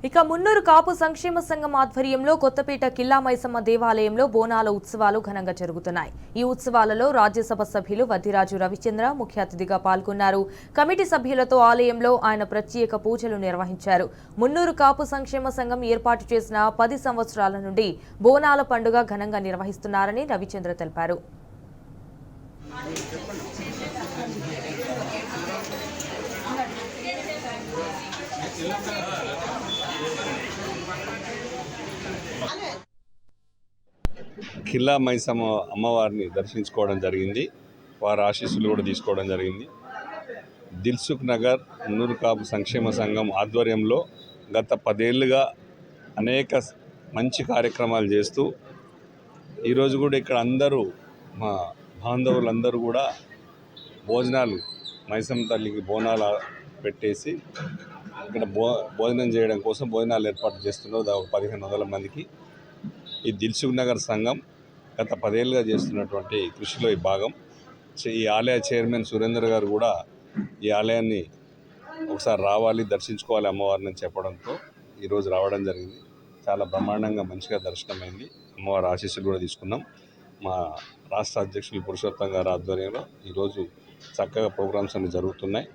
ఇక మున్నూరు కాపు సంక్షేమ సంఘం ఆధ్వర్యంలో కొత్తపేట కిల్లా మైసమ్మ దేవాలయంలో బోనాల ఉత్సవాలు ఘనంగా జరుగుతున్నాయి. ఈ ఉత్సవాలలో రాజ్యసభ సభ్యులు వద్దిరాజు రవిచంద్ర ముఖ్య అతిథిగా పాల్గొన్నారు. కమిటీ సభ్యులతో ఆలయంలో ఆయన ప్రత్యేక పూజలు నిర్వహించారు. మున్నూరు కాపు సంక్షేమ సంఘం ఏర్పాటు చేసిన 10 సంవత్సరాల నుండి బోనాల పండుగ ఘనంగా నిర్వహిస్తున్నారని రవిచంద్ర తెలిపారు. కిల్లా మైసమ్మ అమ్మవారిని దర్శించుకోవడం జరిగింది. వారి ఆశీస్సులు కూడా తీసుకోవడం జరిగింది. దిల్సుఖ్ నగర్ మున్నూరు కాపు సంక్షేమ సంఘం ఆధ్వర్యంలో గత 10 ఏళ్లుగా అనేక మంచి కార్యక్రమాలు చేస్తూ ఈరోజు కూడా ఇక్కడ అందరూ మా బాంధవులందరూ కూడా భోజనాలు మైసమ్మ తల్లికి బోనాలు పెట్టేసి ఇక్కడ భోజనం చేయడం కోసం భోజనాలు ఏర్పాటు చేస్తున్నారు. 1500 మందికి. ఈ దిల్సుఖ్ నగర్ సంఘం గత 10 ఏళ్ళుగా చేస్తున్నటువంటి కృషిలో ఈ భాగం. ఈ ఆలయ చైర్మన్ సురేందర్ గారు కూడా ఈ ఆలయాన్ని ఒకసారి రావాలి, దర్శించుకోవాలి అమ్మవారిని అని చెప్పడంతో ఈరోజు రావడం జరిగింది. చాలా బ్రహ్మాండంగా మంచిగా దర్శనమైంది. అమ్మవారి ఆశీస్సులు కూడా తీసుకున్నాం. మా రాష్ట్ర అధ్యక్షులు పురుషోత్తం గారి ఆధ్వర్యంలో ఈరోజు చక్కగా ప్రోగ్రామ్స్ అన్ని జరుగుతున్నాయి.